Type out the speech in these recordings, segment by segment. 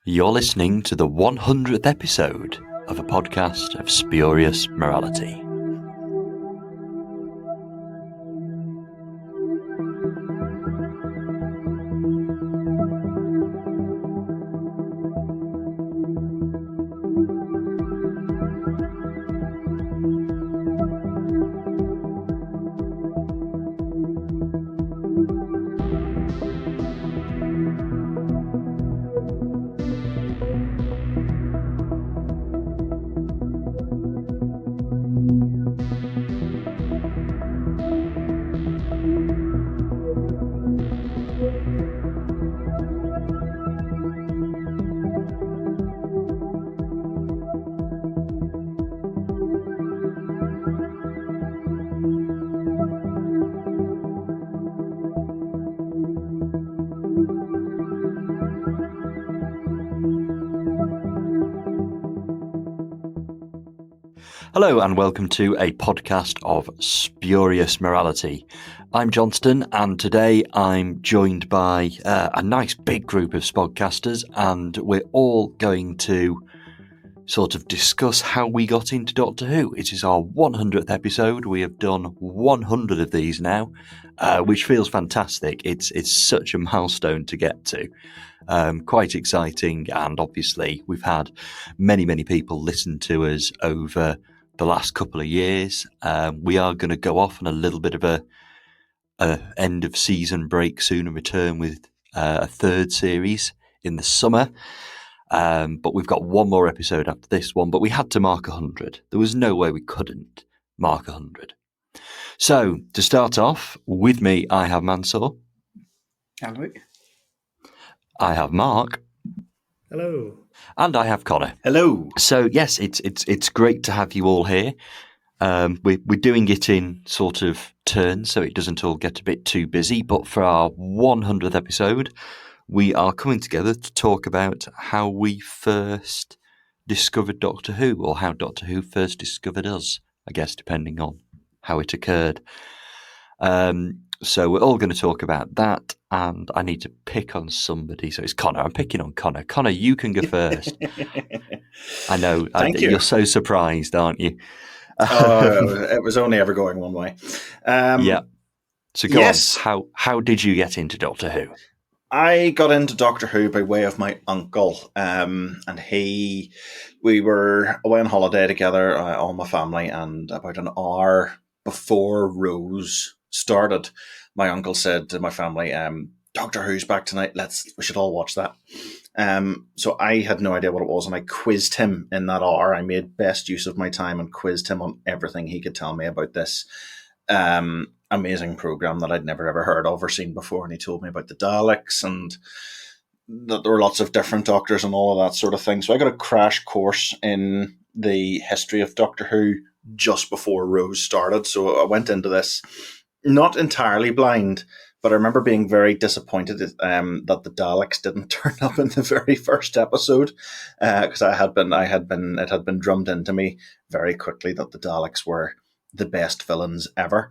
You're listening to the 100th episode of a podcast of spurious morality. Hello and welcome to a podcast of spurious morality. I'm Johnston and today I'm joined by a nice big group of Spodcasters, and we're all going to sort of discuss how we got into Doctor Who. It is our 100th episode. We have done 100 of these now, which feels fantastic. It's such a milestone to get to. Quite exciting, and obviously we've had many people listen to us over the last couple of years. We are going to go off on a little bit of a end of season break soon and return with a third series in the summer. But we've got one more episode after this one, but we had to mark 100. There was no way we couldn't mark 100. So to start off with me, I have Mansour. Hello. I have Mark. Hello. And I have Connor. Hello. So yes, it's great to have you all here. We're doing it in sort of turns, so it doesn't all get a bit too busy. But for our 100th episode, we are coming together to talk about how we first discovered Doctor Who, or how Doctor Who first discovered us, I guess, depending on how it occurred. So we're all going to talk about that, and I need to pick on somebody. So it's Connor. I'm picking on Connor. Connor, you can go first. I know. Thank you. You're so surprised, aren't you? It was only ever going one way. Yeah. So go yes. on. How did you get into Doctor Who? I got into Doctor Who by way of my uncle, and we were away on holiday together, all my family, and about an hour before Rose started, my uncle said to my family, Doctor Who's back tonight, we should all watch that. So I had no idea what it was, and I quizzed him in that hour. I made best use of my time and quizzed him on everything he could tell me about this amazing program that I'd never ever heard of or seen before. And he told me about the Daleks and that there were lots of different doctors and all of that sort of thing. So I got a crash course in the history of Doctor Who just before Rose started. So I went into this not entirely blind, but I remember being very disappointed that the Daleks didn't turn up in the very first episode, because it had been drummed into me very quickly that the Daleks were the best villains ever.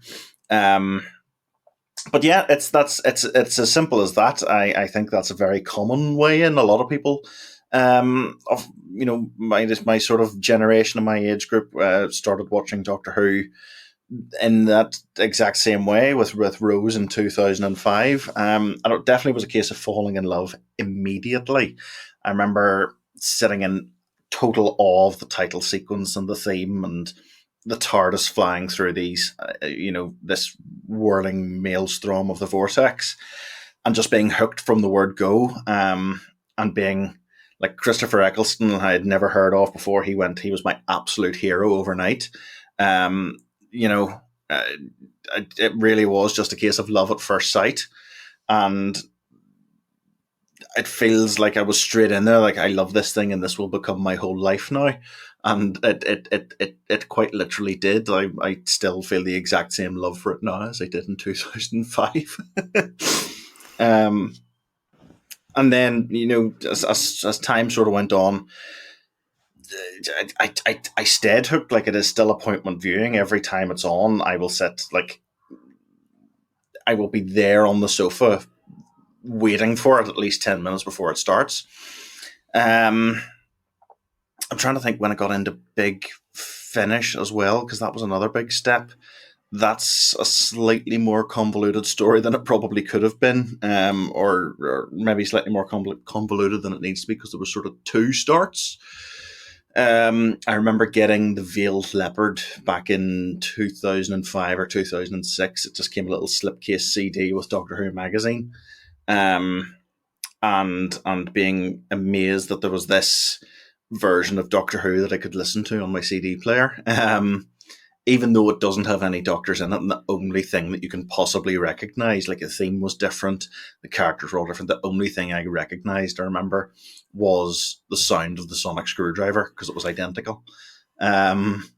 But yeah, it's as simple as that. I think that's a very common way in a lot of people. Of my sort of generation and my age group started watching Doctor Who in that exact same way with Rose in 2005. And it definitely was a case of falling in love immediately. I remember sitting in total awe of the title sequence and the theme and the TARDIS flying through these, this whirling maelstrom of the vortex, and just being hooked from the word go, and being like Christopher Eccleston, I had never heard of before. He was my absolute hero overnight. It really was just a case of love at first sight, and it feels like I was straight in there. Like, I love this thing, and this will become my whole life now. And it quite literally did. I still feel the exact same love for it now as I did in 2005. And then, as time sort of went on, I stayed hooked. Like, it is still appointment viewing. Every time it's on, I will be there on the sofa waiting for it at least 10 minutes before it starts. Um, I'm trying to think when I got into Big Finish as well, because that was another big step. That's a slightly more convoluted story than it probably could have been, or maybe slightly more convoluted than it needs to be, because there was sort of two starts. I remember getting The Veiled Leopard back in 2005 or 2006. It just came a little slipcase CD with Doctor Who magazine, um, and being amazed that there was this version of Doctor Who that I could listen to on my CD player. Even though it doesn't have any doctors in it, and the only thing that you can possibly recognize, like the theme was different, the characters were all different. The only thing I recognized, I remember, was the sound of the sonic screwdriver, because it was identical. Um,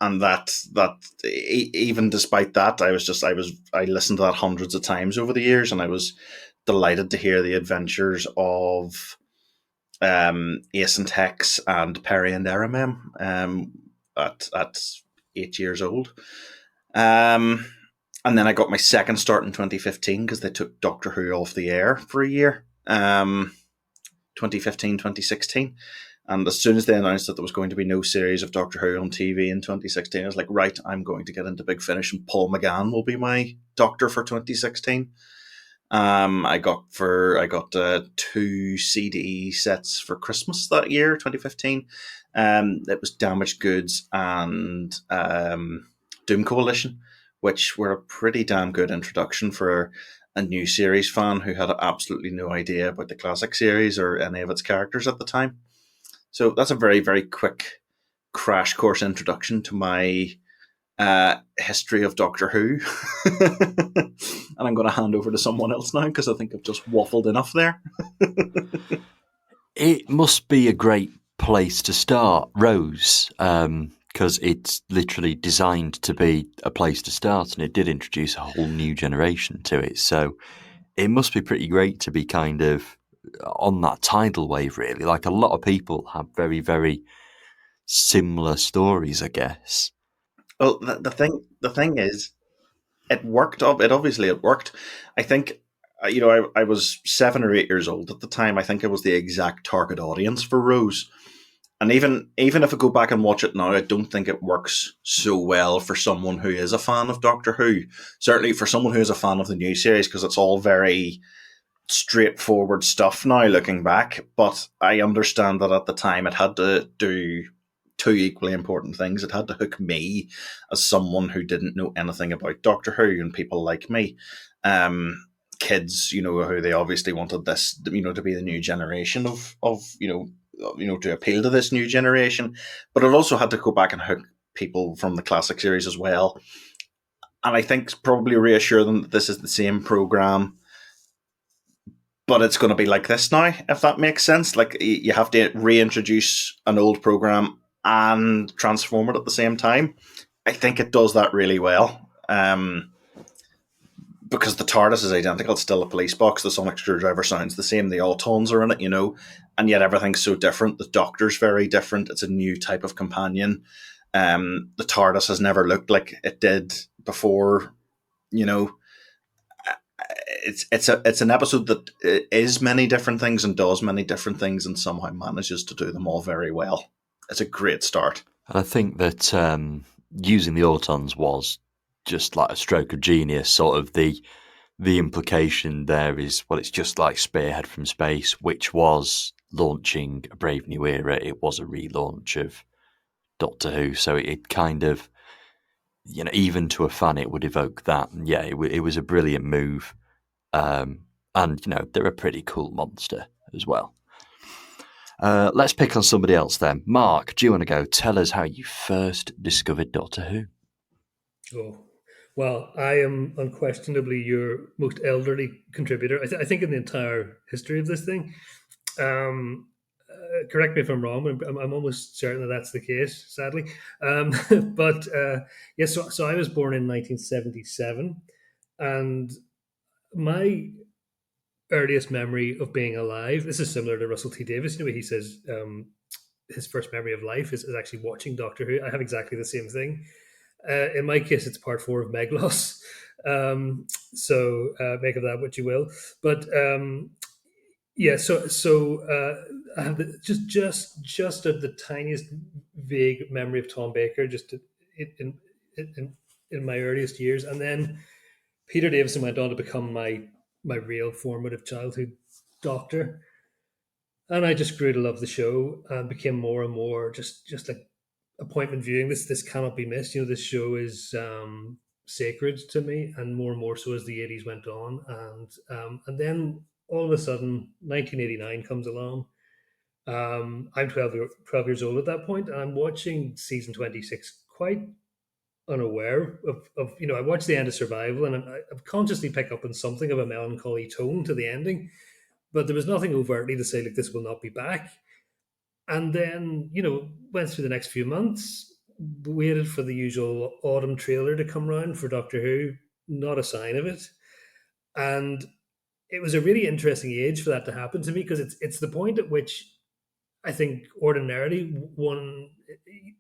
and even despite that, I listened to that hundreds of times over the years, and I was delighted to hear the adventures of Ace and Hex and Perry and Erimem at 8 years old. And then I got my second start in 2015 because they took Doctor Who off the air for a year. 2015, 2016. And as soon as they announced that there was going to be no series of Doctor Who on TV in 2016, I was like, right, I'm going to get into Big Finish, and Paul McGann will be my Doctor for 2016. I got two CD sets for Christmas that year, 2015. It was Damaged Goods and Doom Coalition, which were a pretty damn good introduction for a new series fan who had absolutely no idea about the classic series or any of its characters at the time. So that's a very, very quick crash course introduction to my history of Doctor Who. And I'm going to hand over to someone else now, because I think I've just waffled enough there. It must be a great place to start, Rose, because it's literally designed to be a place to start, and it did introduce a whole new generation to it. So it must be pretty great to be kind of on that tidal wave, really. Like, a lot of people have very, very similar stories, I guess. Well, the thing is, it worked. It worked. I think, I was 7 or 8 years old at the time. I think I was the exact target audience for Rose. And even if I go back and watch it now, I don't think it works so well for someone who is a fan of Doctor Who. Certainly for someone who is a fan of the new series, because it's all very straightforward stuff now looking back. But I understand that at the time it had to do two equally important things. It had to hook me as someone who didn't know anything about Doctor Who, and people like me. Kids, who they obviously wanted this, to be the new generation to appeal to this new generation. But it also had to go back and hook people from the classic series as well. And I think probably reassure them that this is the same program, but it's going to be like this now, if that makes sense. Like, you have to reintroduce an old program and transform it at the same time. I think it does that really well. Because the TARDIS is identical, it's still a police box. The sonic screwdriver sounds the same. The Autons are in it, and yet everything's so different. The Doctor's very different. It's a new type of companion. The TARDIS has never looked like it did before. It's an episode that is many different things and does many different things and somehow manages to do them all very well. It's a great start. And I think that using the Autons was just like a stroke of genius. Sort of the implication there is, well, it's just like Spearhead from Space, which was launching a Brave New Era. It was a relaunch of Doctor Who, so it kind of, even to a fan, it would evoke that. And yeah, it was a brilliant move. And, they're a pretty cool monster as well. Let's pick on somebody else then. Mark, do you want to go? Tell us how you first discovered Doctor Who. Oh, well, I am unquestionably your most elderly contributor. I think in the entire history of this thing. Correct me if I'm wrong, but I'm almost certain that that's the case, sadly. But yes, so I was born in 1977, and my earliest memory of being alive, this is similar to Russell T Davies. He says his first memory of life is actually watching Doctor Who. I have exactly the same thing. In my case, it's part 4 of Meglos. So make of that what you will. But Yeah, I have just the tiniest vague memory of Tom Baker, in in in my earliest years, and then Peter Davison went on to become my real formative childhood doctor, and I just grew to love the show and became more and more just like appointment viewing. This cannot be missed. This show is sacred to me, and more so as the 80s went on, and then all of a sudden 1989 comes along. I'm 12 years old at that point, and I'm watching season 26 quite unaware of I watched the end of Survival, and I've consciously picked up on something of a melancholy tone to the ending, but there was nothing overtly to say like this will not be back. And then went through the next few months, waited for the usual autumn trailer to come round for Doctor Who, not a sign of it. And it was a really interesting age for that to happen to me, because it's the point at which I think ordinarily one,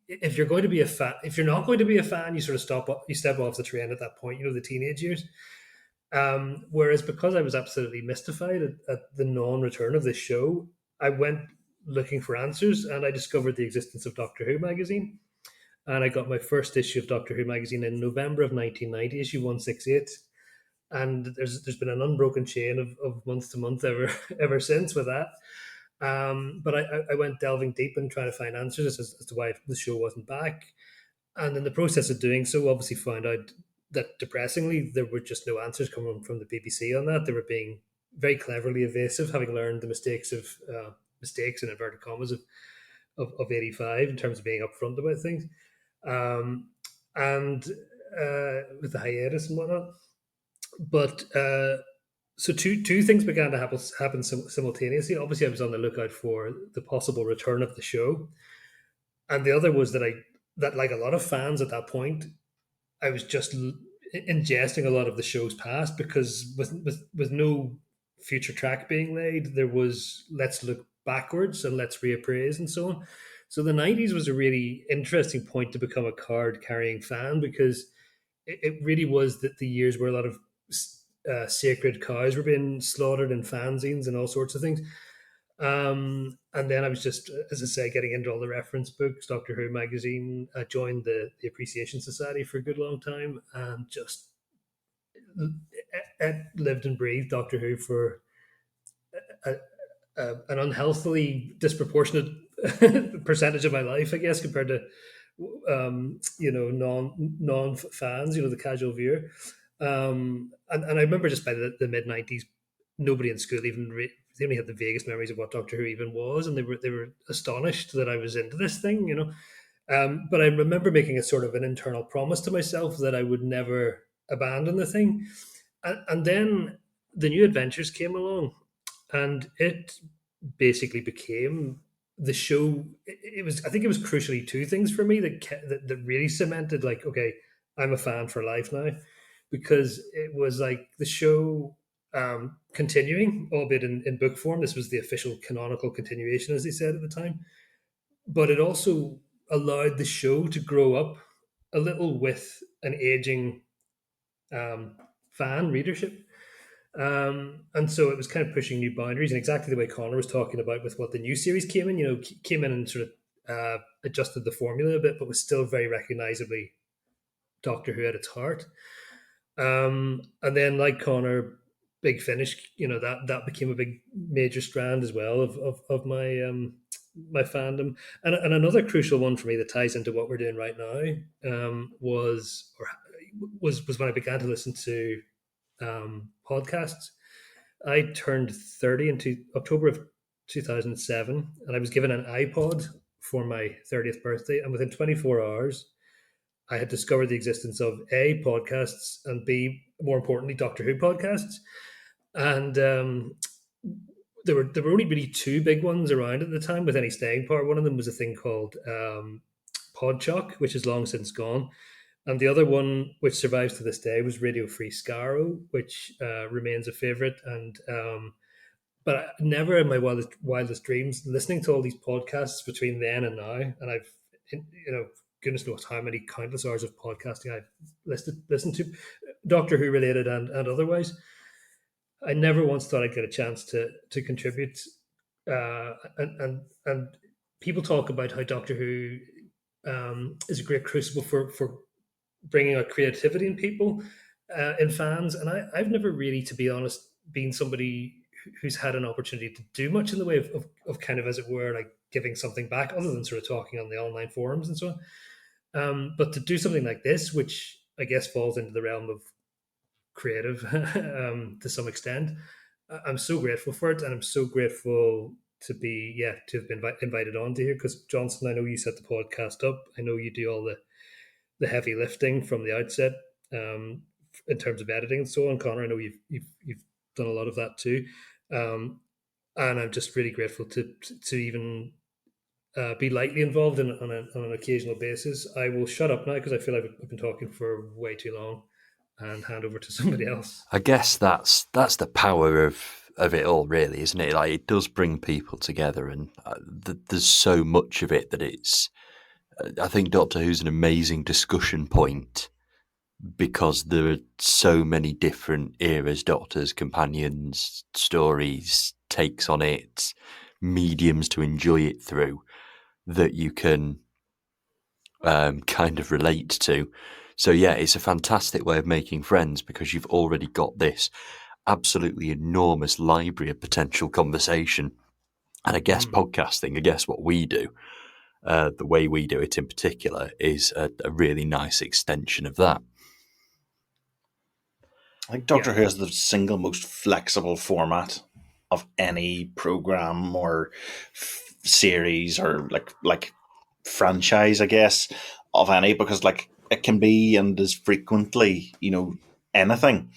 if you're going to be a fan, if you're not going to be a fan, you sort of you step off the train at that point, the teenage years. Whereas because I was absolutely mystified at the non-return of this show, I went looking for answers, and I discovered the existence of Doctor Who magazine. And I got my first issue of Doctor Who magazine in November of 1990, issue 168. And there's been an unbroken chain of month to month ever since with that. But I went delving deep and trying to find answers as to why the show wasn't back. And in the process of doing so, obviously found out that depressingly, there were just no answers coming from the BBC on that. They were being very cleverly evasive, having learned the mistakes in inverted commas of 85 in terms of being upfront about things. And with the hiatus and whatnot. But so two things began to happen simultaneously. Obviously, I was on the lookout for the possible return of the show, and the other was that like a lot of fans at that point, I was just ingesting a lot of the show's past, because with no future track being laid, there was let's look backwards and let's reappraise and so on. So the 90s was a really interesting point to become a card carrying fan, because it really was that the years where a lot of sacred cows were being slaughtered in fanzines and all sorts of things. And then I was just, as I say, getting into all the reference books, Doctor Who magazine. I joined the Appreciation Society for a good long time, and just lived and breathed Doctor Who for a, an unhealthily disproportionate percentage of my life, I guess, compared to non fans, the casual viewer. And I remember just by the mid 90s, nobody in school they only had the vaguest memories of what Doctor Who even was, and they were astonished that I was into this thing. But I remember making a sort of an internal promise to myself that I would never abandon the thing. And then the New Adventures came along, and it basically became the show. I think it was crucially two things for me that really cemented, like, okay, I'm a fan for life now, because it was like the show continuing, albeit in book form. This was the official canonical continuation, as they said at the time. But it also allowed the show to grow up a little with an aging fan readership. And so it was kind of pushing new boundaries, and exactly the way Connor was talking about with what the new series came in and sort of adjusted the formula a bit, but was still very recognizably Doctor Who at its heart. And then, like Connor, Big Finish, that became a big major strand as well of my fandom. And another crucial one for me that ties into what we're doing right now was when I began to listen to podcasts. I turned 30 in October of 2007, and I was given an iPod for my 30th birthday. And within 24 hours, I had discovered the existence of A, podcasts, and B, more importantly, Doctor Who podcasts. And there were only really two big ones around at the time with any staying power. One of them was a thing called Podchock, which is long since gone. And the other one, which survives to this day, was Radio Free Scarrow, which remains a favourite. And but never in my wildest dreams, listening to all these podcasts between then and now, and I've goodness knows how many countless hours of podcasting I've listened to, Doctor Who related and otherwise. I never once thought I'd get a chance to contribute. And people talk about how Doctor Who is a great crucible for bringing out creativity in people, in fans. And I've never really, to be honest, been somebody who's had an opportunity to do much in the way of kind of, as it were, like giving something back, other than sort of talking on the online forums and so on. But to do something like this, which I guess falls into the realm of creative to some extent, I'm so grateful for it, and I'm so grateful to have been invited on to here. Because Johnson, I know you set the podcast up. I know you do all the heavy lifting from the outset, in terms of editing and so on. Connor, I know you've done a lot of that too, and I'm just really grateful to even be lightly involved on an occasional basis. I will shut up now because I feel like I've been talking for way too long, and hand over to somebody else. I guess that's the power of it all, really, isn't it? Like, it does bring people together, and there's so much of it that it's. I think Doctor Who's an amazing discussion point because there are so many different eras, doctors, companions, stories, takes on it, mediums to enjoy it through that you can kind of relate to. So yeah, it's a fantastic way of making friends because you've already got this absolutely enormous library of potential conversation. And I guess podcasting, I guess what we do, the way we do it in particular, is a really nice extension of that. I think Doctor Who has the single most flexible format of any program or series or like franchise, I guess, of any, because like it can be and is frequently, anything.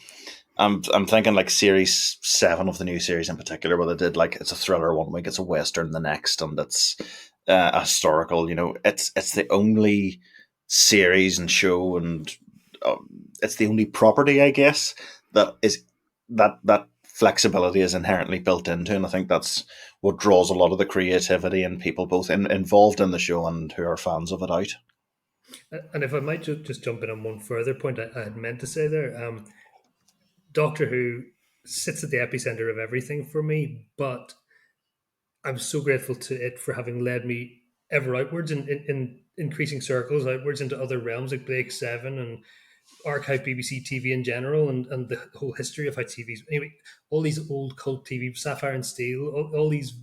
I'm thinking like series 7 of the new series in particular, where they did like it's a thriller one week, it's a western the next, and it's a historical. It's the only series and show, and it's the only property, I guess, that is that flexibility is inherently built into, and I think that's what draws a lot of the creativity and people both involved in the show and who are fans of it out. And if I might just jump in on one further point I had meant to say there, Doctor Who sits at the epicenter of everything for me, but I'm so grateful to it for having led me ever outwards in increasing circles outwards into other realms like Blake 7 and archive BBC TV in general, and the whole history of how TV's, anyway, all these old cult TV, Sapphire and Steel, all these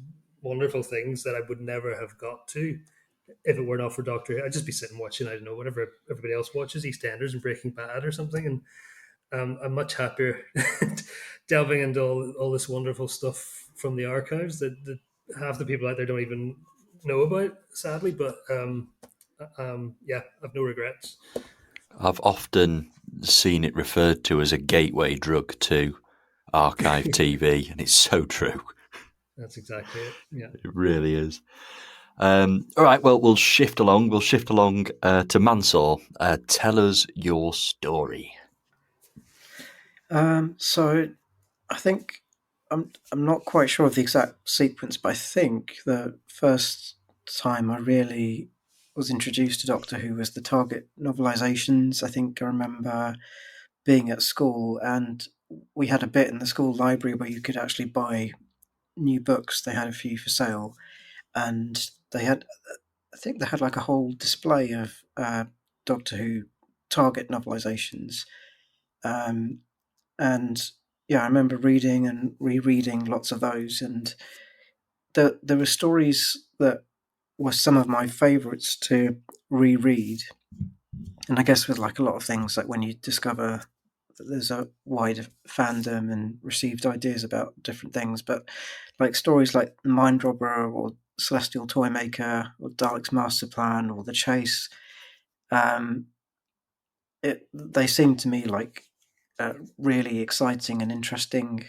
wonderful things that I would never have got to if it were not for Doctor Who. I'd just be sitting watching, I don't know, whatever everybody else watches, EastEnders and Breaking Bad or something, and I'm much happier delving into all this wonderful stuff from the archives that half the people out there don't even know about, sadly. But yeah, I've no regrets. I've often seen it referred to as a gateway drug to archive TV, and it's so true. That's exactly it. Yeah, it really is. All right, well, we'll shift along. We'll shift along to Mansour. Tell us your story. So I think I'm not quite sure of the exact sequence, but I think the first time I really was introduced to Doctor Who was the Target novelizations. I think I remember being at school, and we had a bit in the school library where you could actually buy new books. They had a few for sale, and I think they had like a whole display of Doctor Who Target novelizations. And yeah, I remember reading and rereading lots of those, and there were stories that were some of my favourites to reread. And I guess with like a lot of things, like when you discover that there's a wide fandom and received ideas about different things, but like stories like Mind Robber or Celestial Toymaker or Dalek's Master Plan or The Chase, they seem to me like really exciting and interesting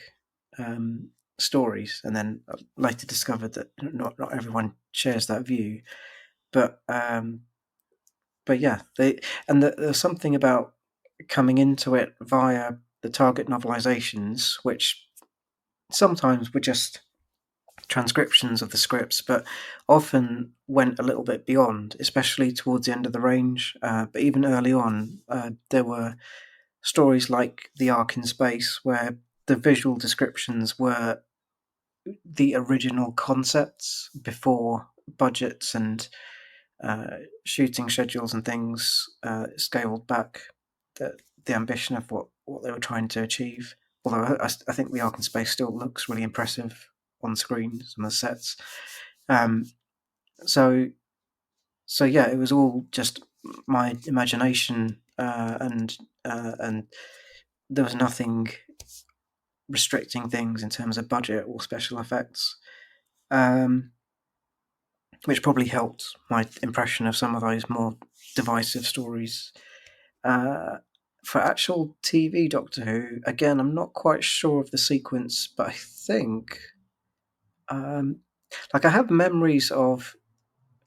stories, and then I later discovered that not everyone shares that view, but yeah, there's something about coming into it via the Target novelizations, which sometimes were just transcriptions of the scripts, but often went a little bit beyond, especially towards the end of the range. But even early on, there were stories like The Ark in Space, where the visual descriptions were the original concepts before budgets and shooting schedules and things scaled back the ambition of what they were trying to achieve. Although I think the Ark in Space still looks really impressive on screen, some of the sets. So yeah, it was all just my imagination, and there was nothing restricting things in terms of budget or special effects, which probably helped my impression of some of those more divisive stories. For actual TV Doctor Who, again, I'm not quite sure of the sequence, but I think, I have memories of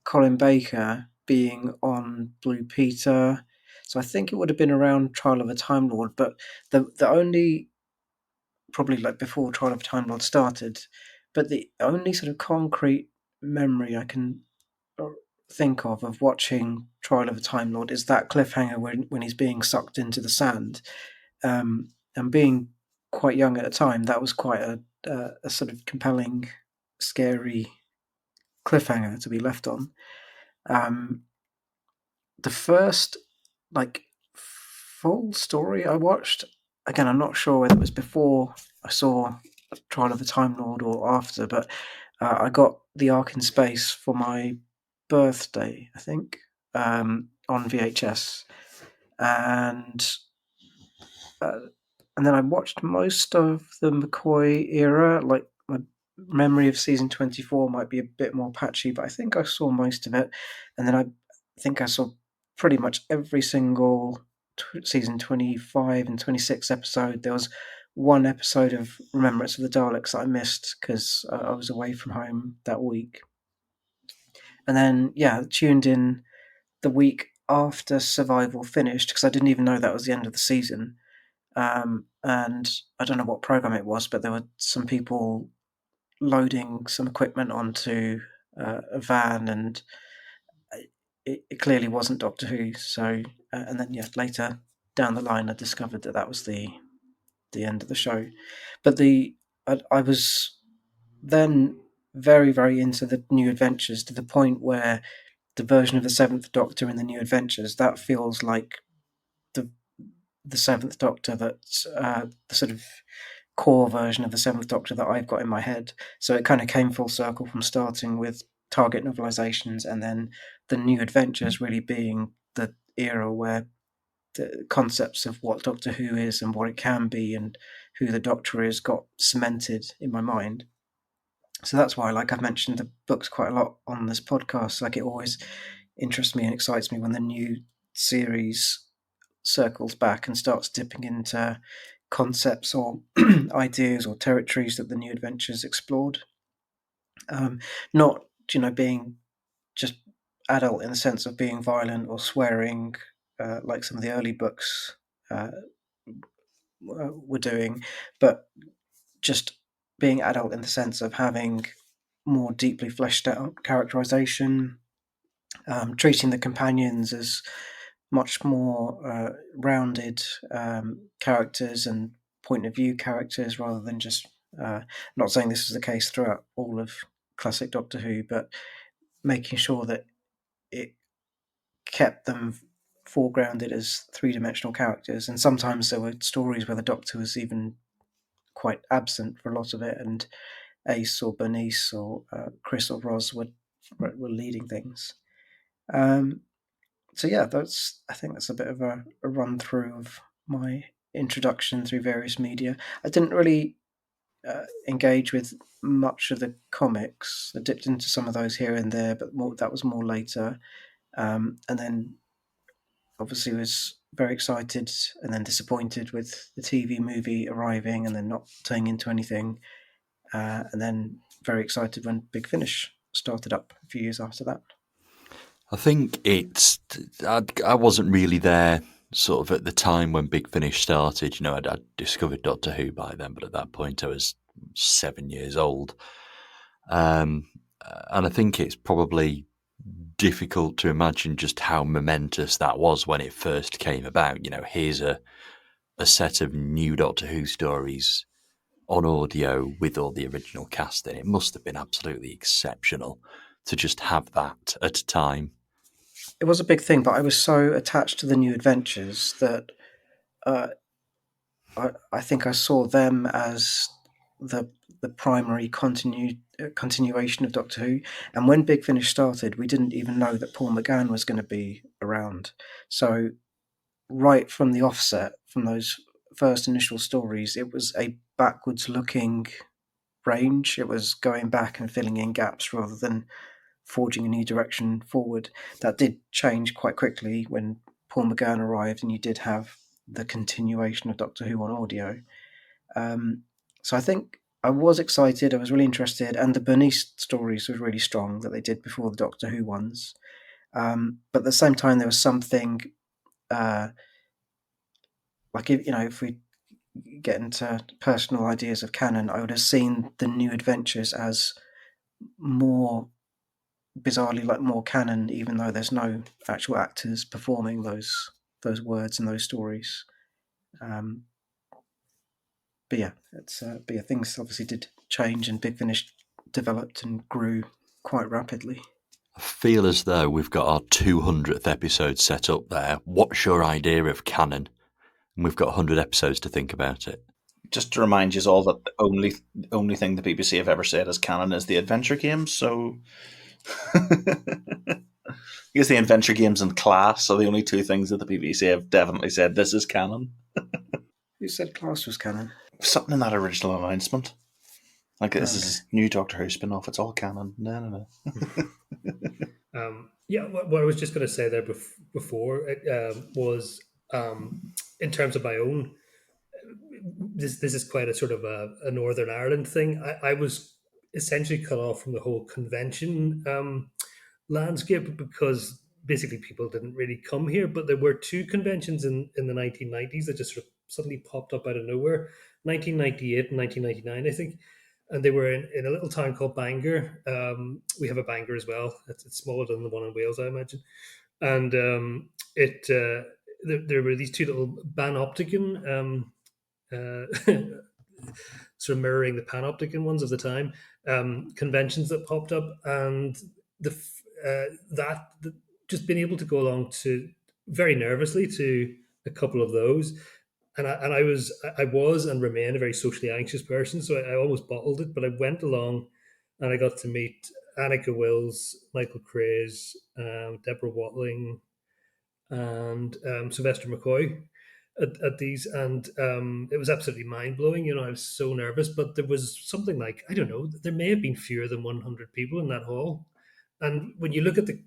Colin Baker being on Blue Peter, so I think it would have been around Trial of a Time Lord. But the only, probably before Trial of a Time Lord started, but the only sort of concrete memory I can think of watching Trial of a Time Lord is that cliffhanger when he's being sucked into the sand. And being quite young at the time, that was quite a sort of compelling, scary cliffhanger to be left on. The first full story I watched, again, I'm not sure whether it was before I saw Trial of the Time Lord or after, but I got The Ark in Space for my birthday, I think, on VHS, and then I watched most of the McCoy era. My memory of season 24 might be a bit more patchy, but I think I saw most of it, and then I think I saw pretty much every single season 25 and 26 episode. There was one episode of Remembrance of the Daleks that I missed because I was away from home that week. And then, tuned in the week after Survival finished, because I didn't even know that was the end of the season. And I don't know what program it was, but there were some people loading some equipment onto a van, and it clearly wasn't Doctor Who. So, and then later down the line, I discovered that was the end of the show. But I was then very, very into the New Adventures, to the point where the version of the Seventh Doctor in the New Adventures, that feels like the Seventh Doctor, that's the sort of core version of the Seventh Doctor that I've got in my head. So it kind of came full circle from starting with Target novelizations, and then the New Adventures really being the era where the concepts of what Doctor Who is and what it can be and who the Doctor is got cemented in my mind. So that's why, I've mentioned the books quite a lot on this podcast. It always interests me and excites me when the new series circles back and starts dipping into concepts or ideas or territories that the New Adventures explored. Not, being just adult in the sense of being violent or swearing, like some of the early books were doing, but just being adult in the sense of having more deeply fleshed out characterization, treating the companions as much more rounded characters and point of view characters, rather than just, not saying this is the case throughout all of classic Doctor Who, but making sure that it kept them foregrounded as three-dimensional characters. And sometimes there were stories where the Doctor was even quite absent for a lot of it, and Ace or Bernice or Chris or Roz were leading things. So I think that's a bit of a run through of my introduction through various media. I didn't really engage with much of the comics. I dipped into some of those here and there, but that was more later. And then obviously was very excited and then disappointed with the TV movie arriving and then not turning into anything. And then very excited when Big Finish started up a few years after that. I think I wasn't really there sort of at the time when Big Finish started. I'd discovered Doctor Who by then, but at that point I was 7 years old. And I think it's probably difficult to imagine just how momentous that was when it first came about. Here's a set of new Doctor Who stories on audio with all the original cast in. It must have been absolutely exceptional to just have that at a time. It was a big thing, but I was so attached to the New Adventures that I think I saw them as the primary continuation of Doctor Who. And when Big Finish started, we didn't even know that Paul McGann was going to be around. So right from the offset, from those first initial stories, it was a backwards-looking range. It was going back and filling in gaps rather than forging a new direction forward. That did change quite quickly when Paul McGann arrived, and you did have the continuation of Doctor Who on audio. So I think I was excited. I was really interested, and the Bernice stories were really strong that they did before the Doctor Who ones. But at the same time, there was something like if we get into personal ideas of canon, I would have seen the New Adventures as more bizarrely like more canon, even though there's no actual actors performing those words and those stories. But yeah, things obviously did change, and Big Finish developed and grew quite rapidly. I feel as though we've got our 200th episode set up there. What's your idea of canon? And we've got 100 episodes to think about it. Just to remind you all that the only thing the BBC have ever said is canon is the adventure games. So, because the adventure games and Class are the only two things that the BBC have definitely said this is canon. Who said Class was canon? Something in that original announcement. Like, this is new Doctor Who spin-off. It's all canon. No. What I was just going to say there before was in terms of my own. This is quite a sort of a Northern Ireland thing. I was essentially cut off from the whole convention landscape because basically people didn't really come here. But there were two conventions in the 1990s that just sort of suddenly popped up out of nowhere. 1998 and 1999, I think. And they were in a little town called Bangor. We have a Bangor as well. It's smaller than the one in Wales, I imagine. And there were these two little Panopticon, sort of mirroring the Panopticon ones of the time, conventions that popped up, and just being able to go along to very nervously to a couple of those. And I was and remain a very socially anxious person, so I almost bottled it. But I went along, and I got to meet Annika Wills, Michael Craze, Deborah Watling, and Sylvester McCoy at these, and it was absolutely mind blowing. I was so nervous, but there was something like, I don't know, there may have been fewer than 100 people in that hall. And when you look at the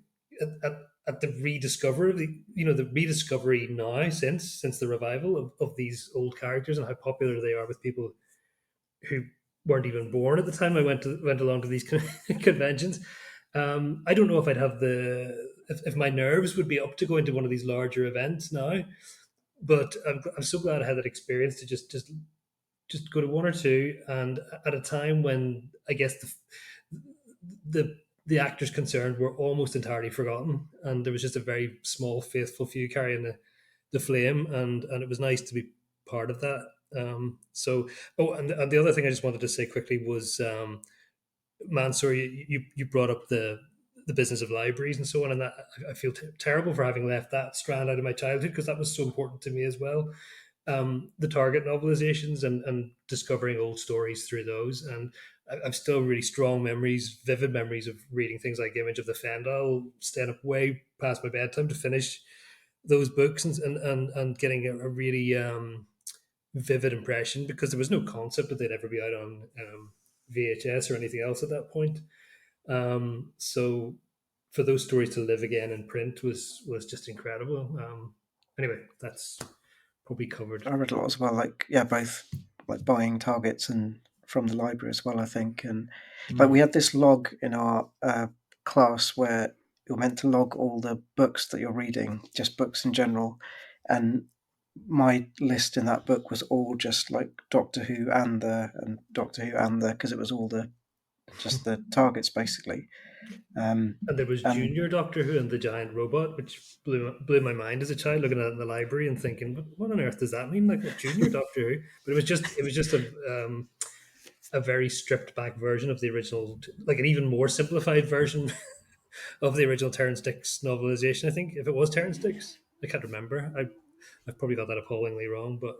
rediscovery, the rediscovery now since the revival of these old characters and how popular they are with people who weren't even born at the time I went along to these conventions. I don't know if I'd have if my nerves would be up to go into one of these larger events now, but I'm so glad I had that experience to just go to one or two, and at a time when I guess the actors concerned were almost entirely forgotten, and there was just a very small, faithful few carrying the flame, and it was nice to be part of that. And the other thing I just wanted to say quickly was, Mansour, you brought up the business of libraries and so on, and that I feel terrible for having left that strand out of my childhood, because that was so important to me as well. The Target novelizations and discovering old stories through those, and I've still really strong memories, vivid memories of reading things like Image of the Fendal, staying up way past my bedtime to finish those books, and getting a really vivid impression, because there was no concept that they'd ever be out on VHS or anything else at that point. So for those stories to live again in print was just incredible. Anyway, that's probably covered. I read a lot as well, both like buying Targets and from the library as well, I think. And we had this log in our class where you're meant to log all the books that you're reading, just books in general. And my list in that book was all just like Doctor Who and Doctor Who and because it was all the just the targets basically. And there was And Junior Doctor Who and the Giant Robot, which blew my mind as a child, looking at it in the library and thinking, what on earth does that mean? Like, what, Junior Doctor Who? But it was just a very stripped back version of the original, like an even more simplified version of the original Terrance Dicks novelization. I think if it was Terrance Dicks, I can't remember. I've probably got that appallingly wrong, but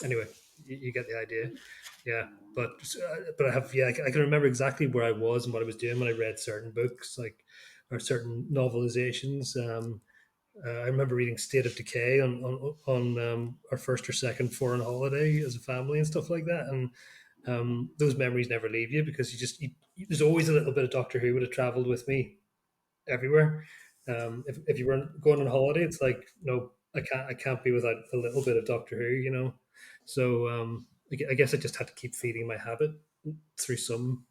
anyway, you get the idea. Yeah, but I have, yeah, I can remember exactly where I was and what I was doing when I read certain books, like, or certain novelizations. I remember reading State of Decay on our first or second foreign holiday as a family and stuff like that, and those memories never leave you because there's always a little bit of Doctor Who would have travelled with me everywhere. If you weren't going on holiday, it's like, no, I can't be without a little bit of Doctor Who. So I guess I just had to keep feeding my habit through some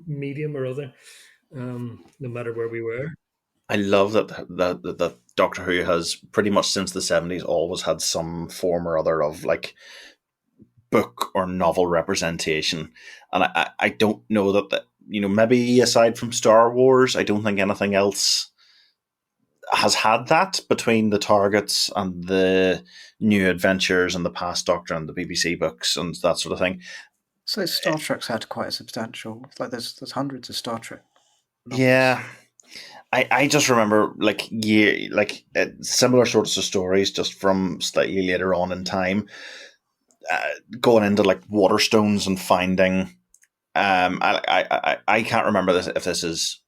medium or other, no matter where we were. I love that Doctor Who has pretty much since the 70s always had some form or other of like book or novel representation. And I don't know that, maybe aside from Star Wars, I don't think anything else has had that between the targets and the new adventures and the past Doctor and the BBC books and that sort of thing. so Star Trek's had quite a substantial, like there's hundreds of Star Trek novels. Yeah. I just remember similar sorts of stories just from slightly later on in time, going into like Waterstones and finding. I can't remember if this is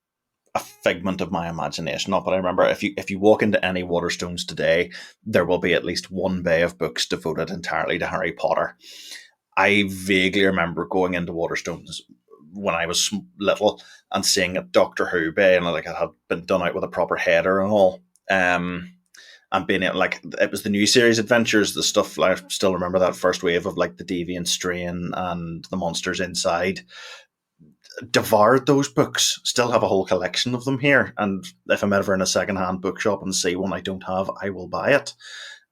a figment of my imagination, not, but I remember if you walk into any Waterstones today, there will be at least one bay of books devoted entirely to Harry Potter. I vaguely remember going into Waterstones when I was little and seeing a Doctor Who bay, and like it had been done out with a proper header and all. And being like, it was the new series Adventures, the stuff. I still remember that first wave of like the Deviant Strain and the monsters inside. Devoured those books. Still have a whole collection of them here. And if I'm ever in a secondhand bookshop and see one I don't have, I will buy it.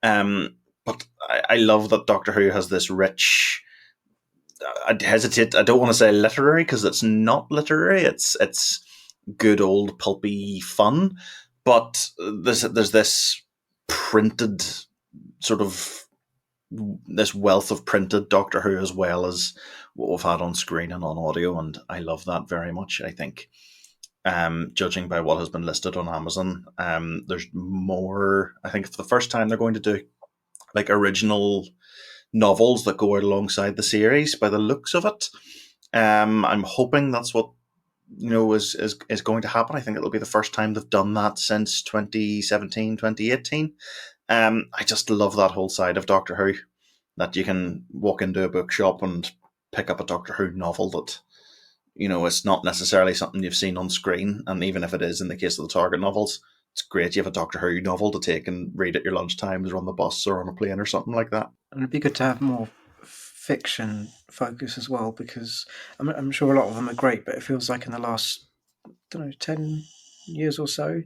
But I love that Doctor Who has this rich. I'd hesitate. I don't want to say literary because it's not literary. It's good old pulpy fun. But there's this printed sort of this wealth of printed Doctor Who as well as what we've had on screen and on audio, and I love that very much. I think, judging by what has been listed on Amazon, there's more. I think it's the first time they're going to do like original novels that go out alongside the series by the looks of it. I'm hoping that's what is going to happen. I think it'll be the first time they've done that since 2017, 2018. I just love that whole side of Doctor Who, that you can walk into a bookshop and pick up a Doctor Who novel that, it's not necessarily something you've seen on screen. And even if it is in the case of the Target novels, it's great. You have a Doctor Who novel to take and read at your lunchtime or on the bus or on a plane or something like that. And it'd be good to have more fiction focus as well, because I'm sure a lot of them are great, but it feels like in the last, 10 years or so,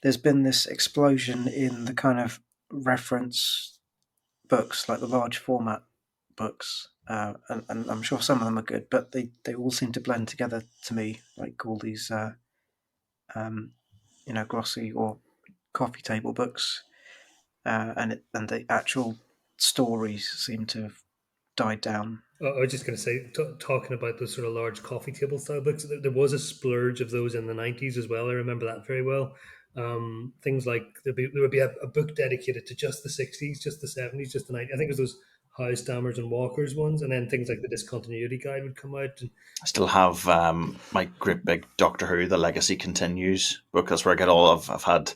there's been this explosion in the kind of reference books, like the large format books. And I'm sure some of them are good, but they all seem to blend together to me, like all these, glossy or coffee table books, and the actual stories seem to have died down. I was just going to say, talking about those sort of large coffee table style books, there was a splurge of those in the 90s as well. I remember that very well. Things like there would be a book dedicated to just the 60s, just the 70s, just the 90s. I think it was those House, Stammers and Walkers ones. And then things like the Discontinuity Guide would come out. And I still have my great big Doctor Who, The Legacy Continues book. That's where I get all of. I've had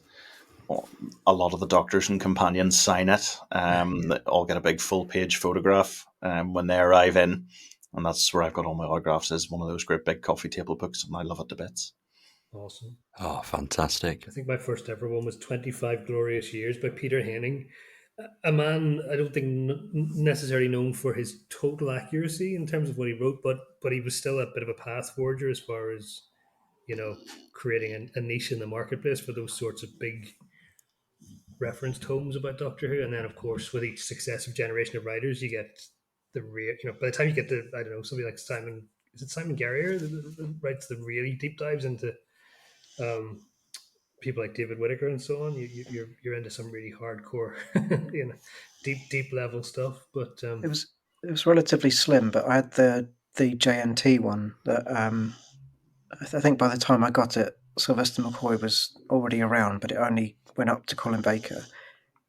a lot of the doctors and companions sign it. They all get a big full page photograph when they arrive in, and that's where I've got all my autographs. Is one of those great big coffee table books, and I love it to bits. Awesome. Oh, fantastic. I think my first ever one was 25 Glorious Years by Peter Haining. A man I don't think necessarily known for his total accuracy in terms of what he wrote, but he was still a bit of a path forger as far as, creating a niche in the marketplace for those sorts of big reference tomes about Doctor Who. And then, of course, with each successive generation of writers, you get the real, by the time you get to, I don't know, somebody like Simon is it Simon Guerrier that writes the really deep dives into people like David Whitaker and so on. You're into some really hardcore, deep level stuff. But It was relatively slim, but I had the JNT one that I think by the time I got it, Sylvester McCoy was already around, but it only went up to Colin Baker,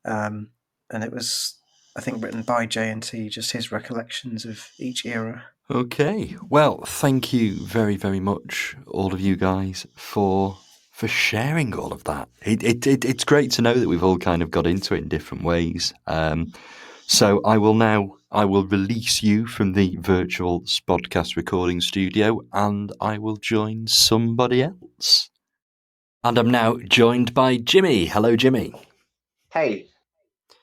and it was, I think, written by JNT, just his recollections of each era. Okay, well, thank you very, very much, all of you guys, for sharing all of that. It's great to know that we've all kind of got into it in different ways. So I will release you from the virtual Spodcast recording studio, and I will join somebody else. And I'm now joined by Jimmy. Hello, Jimmy. Hey.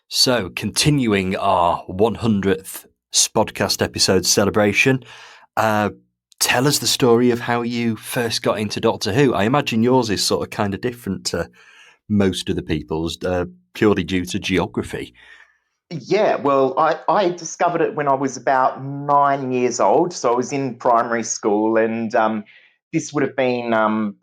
So, continuing our 100th Spodcast episode celebration, tell us the story of how you first got into Doctor Who. I imagine yours is sort of kind of different to most of the people's, purely due to geography. Yeah, well, I discovered it when I was about 9 years old. So I was in primary school, and this would have been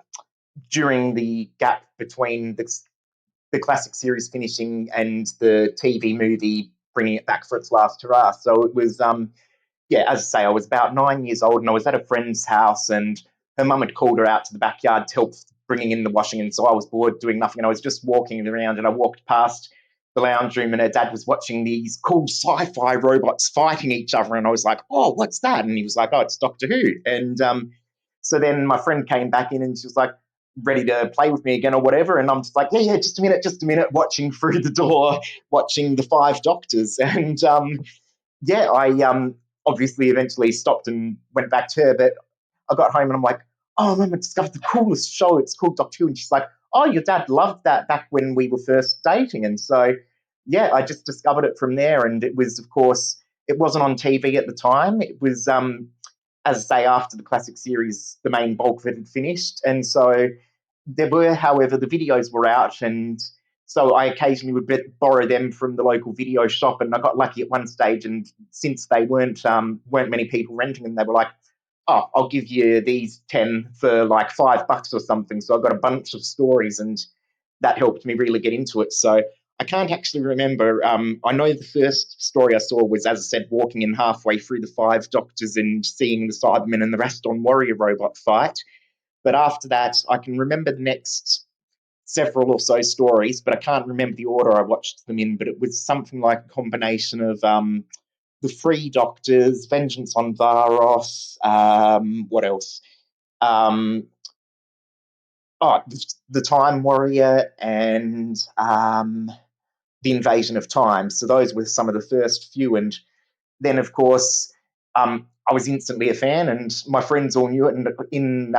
during the gap between the classic series finishing and the TV movie bringing it back for its last hurrah. So it was, as I say, I was about 9 years old, and I was at a friend's house, and her mum had called her out to the backyard to help bringing in the washing, and so I was bored doing nothing, and I was just walking around, and I walked past the lounge room, and her dad was watching these cool sci-fi robots fighting each other, and I was like, oh, what's that? And he was like, oh, it's Doctor Who. And so then my friend came back in, and she was like, ready to play with me again or whatever, and I'm just like, yeah, just a minute, watching through the door, watching the 5 Doctors. And I obviously eventually stopped and went back to her, but I got home and I'm like, oh, Mum, I discovered the coolest show. It's called Doctor Who. And she's like, oh, your dad loved that back when we were first dating. And so, yeah, I just discovered it from there. And it was, of course, it wasn't on TV at the time. It was, as I say, after the classic series, the main bulk of it had finished. And so there were, however, the videos were out, and so I occasionally would borrow them from the local video shop. And I got lucky at one stage, and since they weren't many people renting them, they were like, oh, I'll give you these 10 for like $5 or something. So I got a bunch of stories, and that helped me really get into it. So I can't actually remember. I know the first story I saw was, as I said, walking in halfway through the 5 Doctors and seeing the Cybermen and the Raston Warrior robot fight. But after that, I can remember the next several or so stories, but I can't remember the order I watched them in. But it was something like a combination of the 3 Doctors, Vengeance on Varos, what else? The Time Warrior, and the Invasion of Time. So those were some of the first few. And then, of course, I was instantly a fan, and my friends all knew it. And in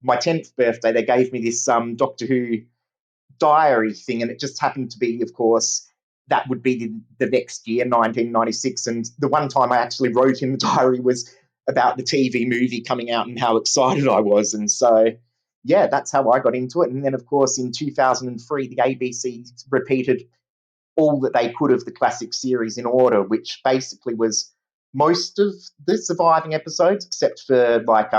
my 10th birthday, they gave me this Doctor Who diary thing, and it just happened to be, of course, that would be the next year, 1996. And the one time I actually wrote in the diary was about the TV movie coming out and how excited I was. And so, yeah, that's how I got into it. And then, of course, in 2003, the ABC repeated all that they could of the classic series in order, which basically was most of the surviving episodes, except for like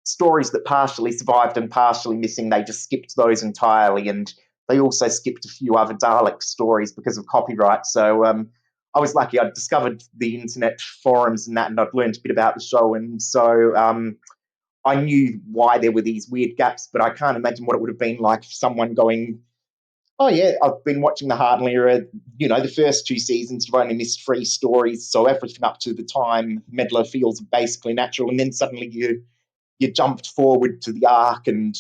stories that partially survived and partially missing. They just skipped those entirely, and they also skipped a few other Dalek stories because of copyright. So I was lucky. I'd discovered the internet forums and that, and I'd learned a bit about the show, and so I knew why there were these weird gaps, but I can't imagine what it would have been like if someone going, oh, yeah, I've been watching the Hartnell era. The first 2 seasons, you've only missed 3 stories, so everything up to the time Medlar feels basically natural, and then suddenly you jumped forward to the Ark, and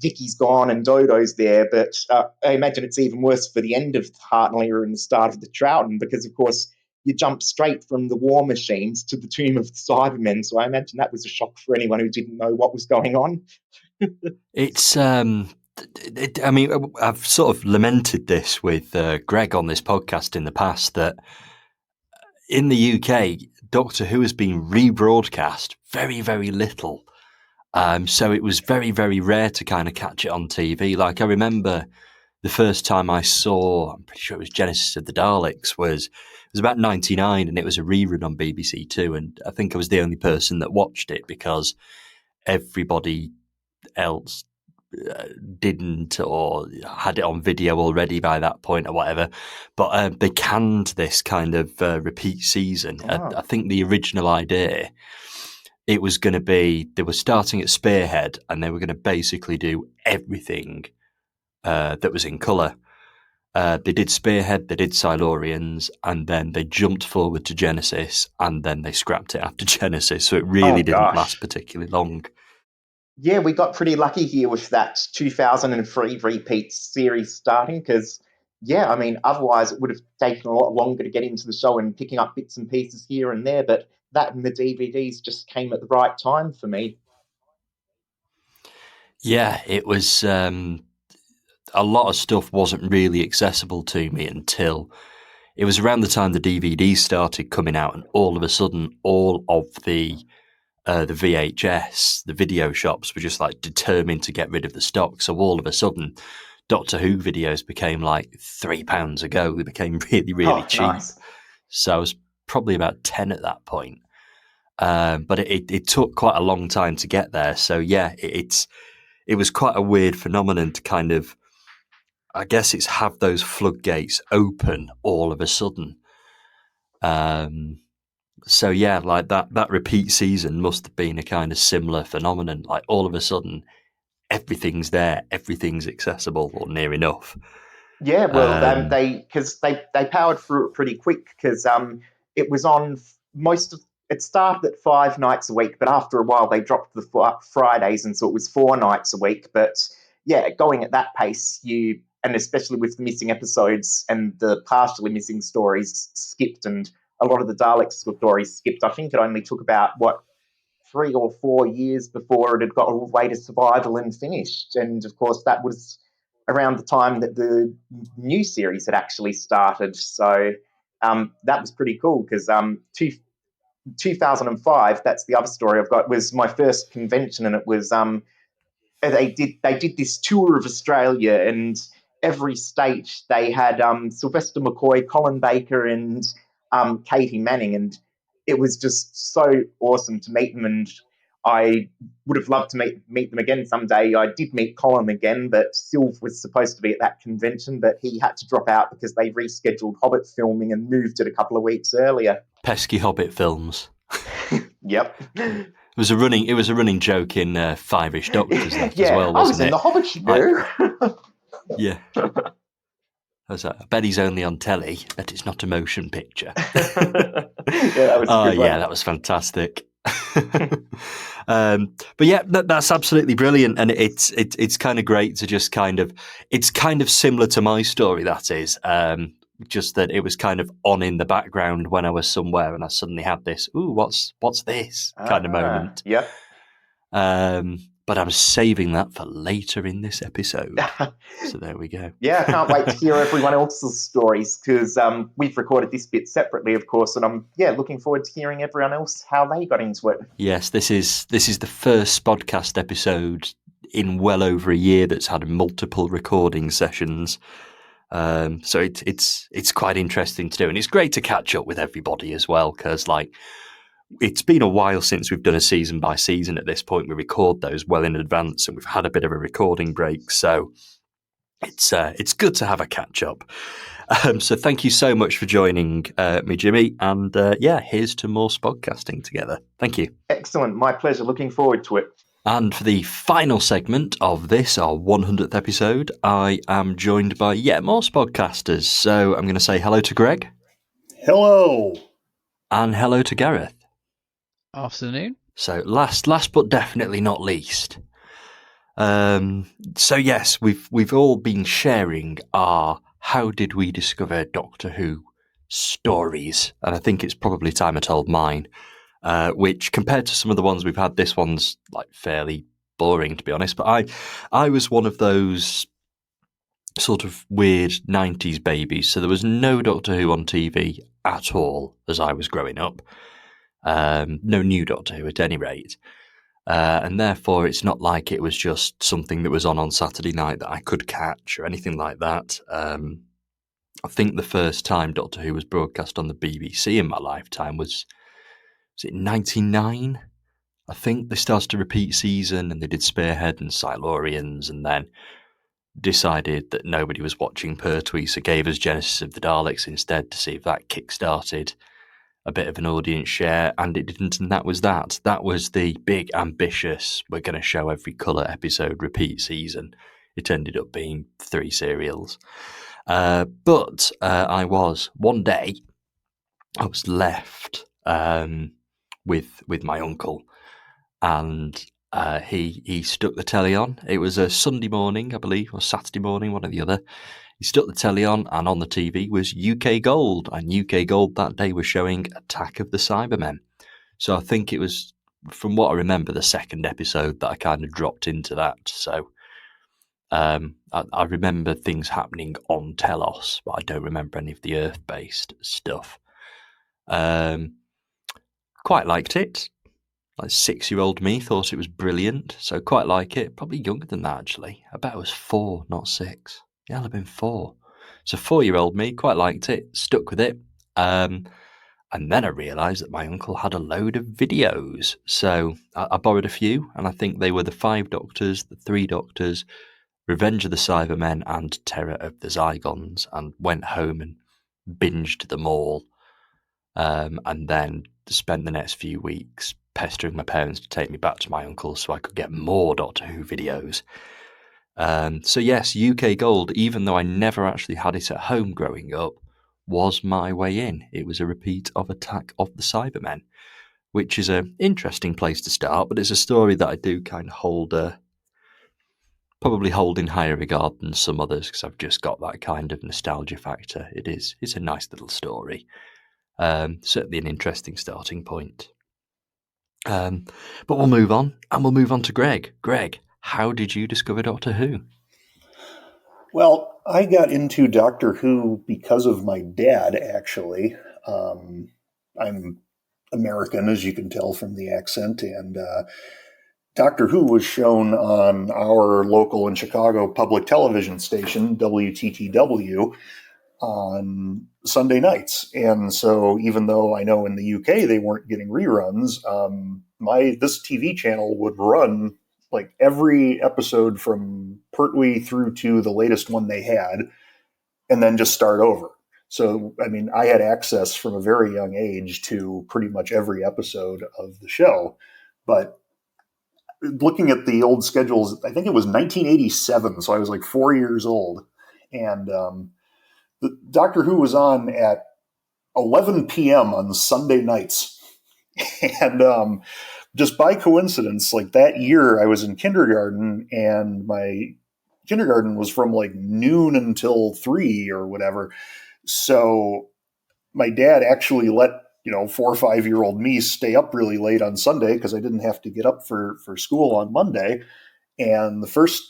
Vicky's gone and Dodo's there. But I imagine it's even worse for the end of the Hartnell era and the start of the Troughton, because, of course, you jump straight from the War Machines to the Tomb of the Cybermen, so I imagine that was a shock for anyone who didn't know what was going on. It's I mean, I've sort of lamented this with Greg on this podcast in the past, that in the UK, Doctor Who has been rebroadcast very, very little. So it was very, very rare to kind of catch it on TV. Like, I remember the first time I saw, I'm pretty sure it was Genesis of the Daleks, was was about 99 and it was a rerun on BBC Two, and I think I was the only person that watched it because everybody else didn't or had it on video already by that point or whatever. But they canned this kind of repeat season. Oh. I think the original idea, it was going to be, they were starting at Spearhead and they were going to basically do everything that was in colour. They did Spearhead, they did Silurians, and then they jumped forward to Genesis, and then they scrapped it after Genesis, so it really didn't last particularly long. Yeah, we got pretty lucky here with that 2003 repeat series starting because, yeah, I mean, otherwise it would have taken a lot longer to get into the show and picking up bits and pieces here and there, but that and the DVDs just came at the right time for me. Yeah, it was... a lot of stuff wasn't really accessible to me until it was around the time the DVDs started coming out, and all of a sudden all of the VHS, the video shops were just like determined to get rid of the stock. So all of a sudden Doctor Who videos became like £3 a go. They became really, really cheap. Nice. So I was probably about 10 at that point. But it took quite a long time to get there. So yeah, it was quite a weird phenomenon to kind of, I guess it's have those floodgates open all of a sudden. So yeah, like that repeat season must have been a kind of similar phenomenon. Like all of a sudden, everything's there, everything's accessible or near enough. Yeah, well, they powered through it pretty quick because it was on it started at 5 nights a week, but after a while they dropped the Fridays, and so it was 4 nights a week. But yeah, going at that pace, and especially with the missing episodes and the partially missing stories skipped, and a lot of the Dalek stories skipped. I think it only took about 3 or 4 years before it had got all the way to Survival and finished. And of course, that was around the time that the new series had actually started. So that was pretty cool because 2005, that's the other story I've got, was my first convention, and it was they did this tour of Australia, and every state they had Sylvester McCoy, Colin Baker, and Katie Manning, and it was just so awesome to meet them. And I would have loved to meet them again someday. I did meet Colin again, but Sylv was supposed to be at that convention, but he had to drop out because they rescheduled Hobbit filming and moved it a couple of weeks earlier. Pesky Hobbit films. Yep. It was a running joke in Five-ish Doctors as well, wasn't it? I was in the Hobbit, you know. Yeah. I bet he's only on telly, that it's not a motion picture. That was a good one. Yeah, that was fantastic. But yeah, that's absolutely brilliant, and it's kind of great to just it's kind of similar to my story, that is, just that it was kind of on in the background when I was somewhere and I suddenly had this, ooh, what's this kind of moment. Yeah. But I'm saving that for later in this episode. So there we go. Yeah, I can't wait to hear everyone else's stories because we've recorded this bit separately, of course, and I'm looking forward to hearing everyone else how they got into it. Yes, this is the first podcast episode in well over a year that's had multiple recording sessions. So it's quite interesting to do, and it's great to catch up with everybody as well because it's been a while since we've done a season by season. At this point, we record those well in advance, and we've had a bit of a recording break, so it's good to have a catch up. So thank you so much for joining me, Jimmy, and here's to more spodcasting together. Thank you. Excellent, my pleasure. Looking forward to it. And for the final segment of this, our 100th episode, I am joined by yet more spodcasters. So I'm going to say hello to Greg. Hello. And hello to Gareth. Afternoon. So last but definitely not least. So yes, we've all been sharing our how did we discover Doctor Who stories, and I think it's probably time I told mine. Which compared to some of the ones we've had, this one's fairly boring, to be honest. But I was one of those sort of weird 90s babies. So there was no Doctor Who on TV at all as I was growing up. No new Doctor Who at any rate. And therefore it's not like it was just something that was on Saturday night that I could catch or anything like that. I think the first time Doctor Who was broadcast on the BBC in my lifetime was it 99? I think they started to repeat season and they did Spearhead and Silurians, and then decided that nobody was watching Pertwee, so gave us Genesis of the Daleks instead to see if that kick-started a bit of an audience share, and it didn't, and that was that. That was the big, ambitious, we're going to show every colour episode repeat season. It ended up being 3 serials. But I was, one day, I was left with my uncle, and he stuck the telly on. It was a Sunday morning, I believe, or Saturday morning, one or the other. He stuck the telly on, and on the TV was UK Gold, and UK Gold that day was showing Attack of the Cybermen. So I think it was, from what I remember, the second episode that I kind of dropped into that. So I remember things happening on Telos, but I don't remember any of the Earth-based stuff. Quite liked it. Like 6-year-old me thought it was brilliant, so quite like it. Probably younger than that, actually. I bet I was 4, not 6. Yeah, I'll have been 4. So 4-year-old me quite liked it, stuck with it. And then I realised that my uncle had a load of videos. So I borrowed a few, and I think they were the 5 Doctors, the 3 Doctors, Revenge of the Cybermen, and Terror of the Zygons, and went home and binged them all. And then spent the next few weeks pestering my parents to take me back to my uncle so I could get more Doctor Who videos. So yes, UK Gold, even though I never actually had it at home growing up, was my way in. It was a repeat of Attack of the Cybermen, which is an interesting place to start, but it's a story that I do kind of probably hold in higher regard than some others, because I've just got that kind of nostalgia factor. It's a nice little story. Certainly an interesting starting point. But we'll move on, and we'll move on to Greg. Greg, how did you discover Doctor Who? Well, I got into Doctor Who because of my dad, actually. I'm American, as you can tell from the accent, and Doctor Who was shown on our local in Chicago public television station, WTTW, on Sunday nights. And so even though I know in the UK they weren't getting reruns, this TV channel would run like every episode from Pertwee through to the latest one they had, and then just start over. So, I mean, I had access from a very young age to pretty much every episode of the show. But looking at the old schedules, I think it was 1987, so I was like 4 years old. And the Doctor Who was on at 11 p.m. on Sunday nights. And just by coincidence, like that year I was in kindergarten, and my kindergarten was from like noon until 3 or whatever. So my dad actually let 4 or 5 year old me stay up really late on Sunday because I didn't have to get up for school on Monday. And the first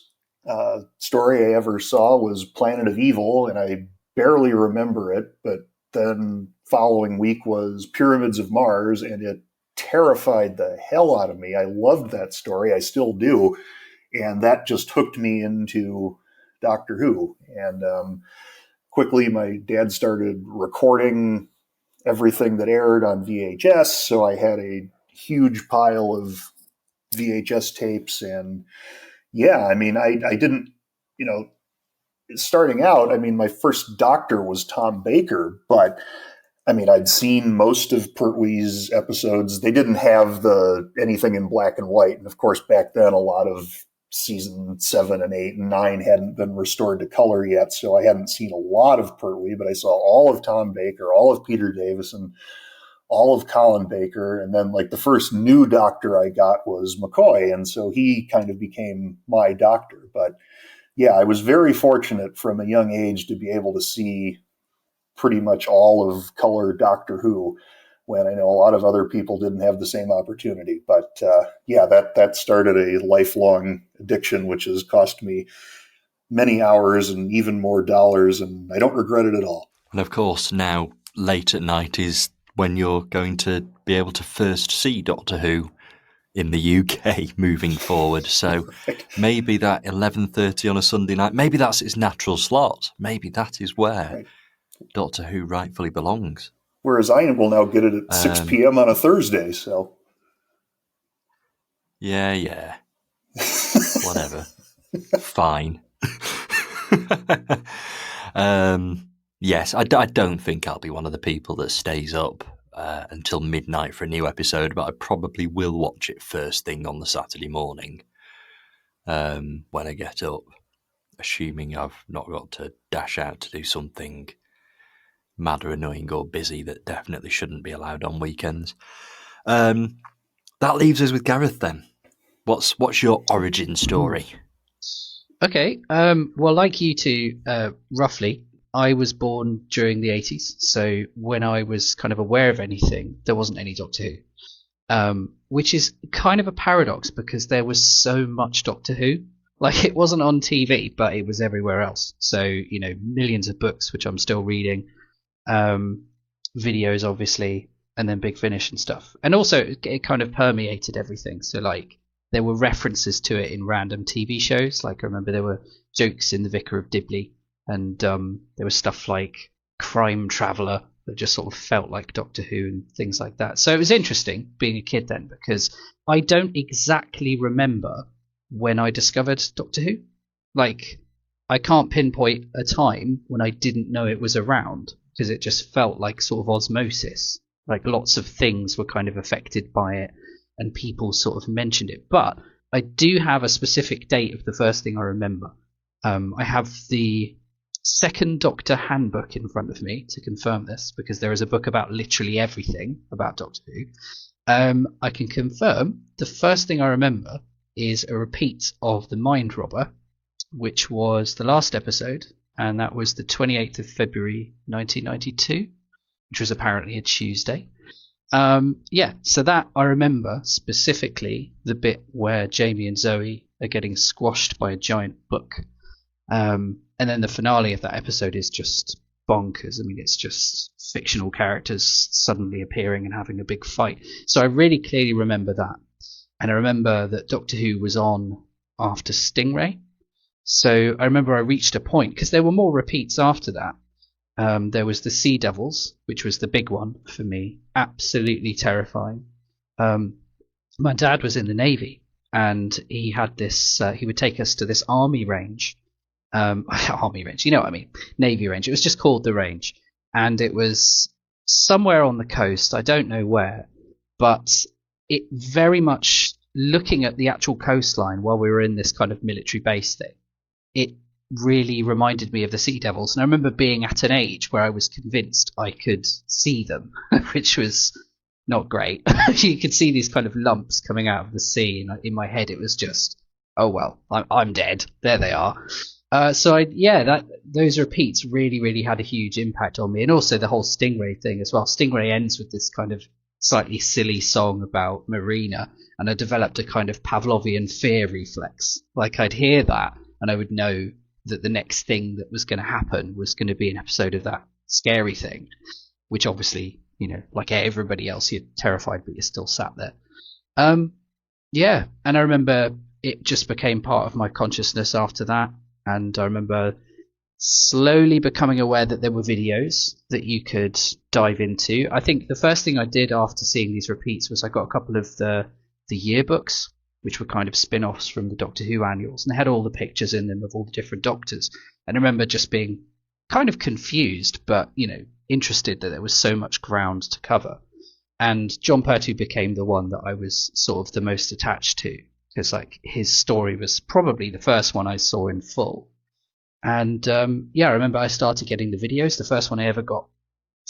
story I ever saw was Planet of Evil, and I barely remember it, but then following week was Pyramids of Mars, and it terrified the hell out of me. I loved that story. I still do. And that just hooked me into Doctor Who. And quickly, my dad started recording everything that aired on VHS. So I had a huge pile of VHS tapes. And yeah, I mean, I didn't, starting out, I mean, my first Doctor was Tom Baker, but I mean, I'd seen most of Pertwee's episodes. They didn't have anything in black and white. And of course, back then, a lot of season 7 and 8 and 9 hadn't been restored to color yet. So I hadn't seen a lot of Pertwee, but I saw all of Tom Baker, all of Peter Davison, all of Colin Baker. And then like the first new Doctor I got was McCoy. And so he kind of became my Doctor. But yeah, I was very fortunate from a young age to be able to see pretty much all of color Doctor Who, when I know a lot of other people didn't have the same opportunity. But yeah, that started a lifelong addiction, which has cost me many hours and even more dollars, and I don't regret it at all. And of course, now late at night is when you're going to be able to first see Doctor Who in the UK moving forward. So Right. maybe that 11:30 on a Sunday night, maybe that's its natural slot. Maybe that is where Right. Doctor Who rightfully belongs. Whereas I will now get it at 6 p.m. on a Thursday, so... Yeah. Whatever. Fine. Yes, I don't think I'll be one of the people that stays up until midnight for a new episode, but I probably will watch it first thing on the Saturday morning when I get up, assuming I've not got to dash out to do something mad or annoying or busy that definitely shouldn't be allowed on weekends. That leaves us with Gareth then. What's your origin story? Okay. Well, like you two, roughly, I was born during the 80s. So when I was kind of aware of anything, there wasn't any Doctor Who. Which is kind of a paradox because there was so much Doctor Who. Like, it wasn't on TV, but it was everywhere else. So, millions of books, which I'm still reading, videos, obviously, and then Big Finish and stuff. And also, it kind of permeated everything. So, like, there were references to it in random TV shows. Like, I remember there were jokes in The Vicar of Dibley, and there was stuff like Crime Traveller that just sort of felt like Doctor Who and things like that. So it was interesting being a kid then, because I don't exactly remember when I discovered Doctor Who. Like, I can't pinpoint a time when I didn't know it was around, because it just felt like sort of osmosis. Like, lots of things were kind of affected by it, and people sort of mentioned it. But I do have a specific date of the first thing I remember. I have the second Doctor handbook in front of me to confirm this, because there is a book about literally everything about Doctor Who. I can confirm the first thing I remember is a repeat of The Mind Robber, which was the last episode, and that was the 28th of February 1992, which was apparently a Tuesday. So that I remember specifically the bit where Jamie and Zoe are getting squashed by a giant book. And then the finale of that episode is just bonkers. I mean, it's just fictional characters suddenly appearing and having a big fight. So I really clearly remember that. And I remember that Doctor Who was on after Stingray. So I remember I reached a point, because there were more repeats after that. There was the Sea Devils, which was the big one for me. Absolutely terrifying. My dad was in the Navy, and he had this. He would take us to this army range. Army range, you know what I mean? Navy range. It was just called the range, and it was somewhere on the coast. I don't know where, but it very much, looking at the actual coastline while we were in this kind of military base thing, it really reminded me of the Sea Devils. And I remember being at an age where I was convinced I could see them, which was not great. You could see these kind of lumps coming out of the sea, and in my head it was just, oh well, I'm dead. There they are. Those repeats really had a huge impact on me, and also the whole Stingray thing as well. Stingray ends with this kind of slightly silly song about Marina, and I developed a kind of Pavlovian fear reflex. Like, I'd hear that, and I would know that the next thing that was going to happen was going to be an episode of that scary thing, which obviously, like everybody else, you're terrified, but you're still sat there. And I remember it just became part of my consciousness after that. And I remember slowly becoming aware that there were videos that you could dive into. I think the first thing I did after seeing these repeats was I got a couple of the yearbooks, which were kind of spin-offs from the Doctor Who annuals, and they had all the pictures in them of all the different Doctors. And I remember just being kind of confused, but, interested that there was so much ground to cover. And John Pertwee became the one that I was sort of the most attached to, because, like, his story was probably the first one I saw in full. And I remember I started getting the videos. The first one I ever got,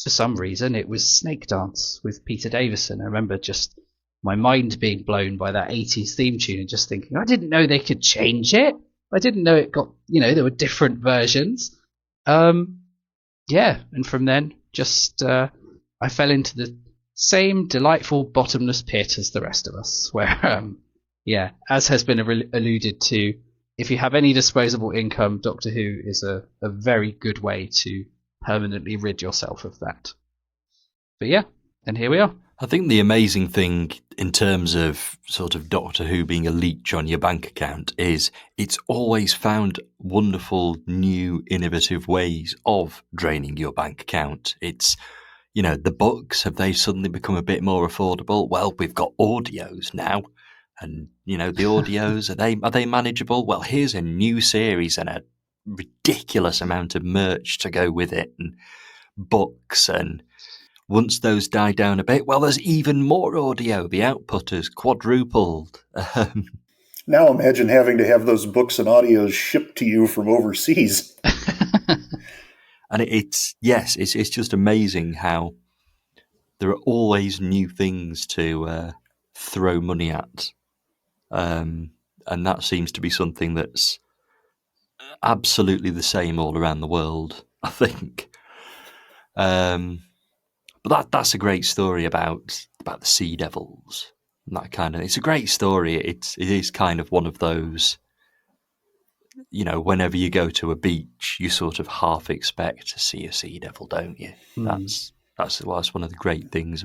for some reason, it was Snake Dance with Peter Davison. I remember just my mind being blown by that 80s theme tune and just thinking, I didn't know they could change it. I didn't know it got, there were different versions. And from then, just I fell into the same delightful bottomless pit as the rest of us, where, as has been alluded to, if you have any disposable income, Doctor Who is a very good way to permanently rid yourself of that. But And here we are. I think the amazing thing in terms of sort of Doctor Who being a leech on your bank account is it's always found wonderful, new, innovative ways of draining your bank account. It's, the books, have they suddenly become a bit more affordable? Well, we've got audios now. And, the audios, are they manageable? Well, here's a new series and a ridiculous amount of merch to go with it, and books, and once those die down a bit, well, there's even more audio. The output has quadrupled. Now imagine having to have those books and audios shipped to you from overseas. And it's just amazing how there are always new things to throw money at. And that seems to be something that's absolutely the same all around the world, I think. But that's a great story about the Sea Devils and that kind of. It's a great story. It is kind of one of those. Whenever you go to a beach, you sort of half expect to see a sea devil, don't you? That's one of the great things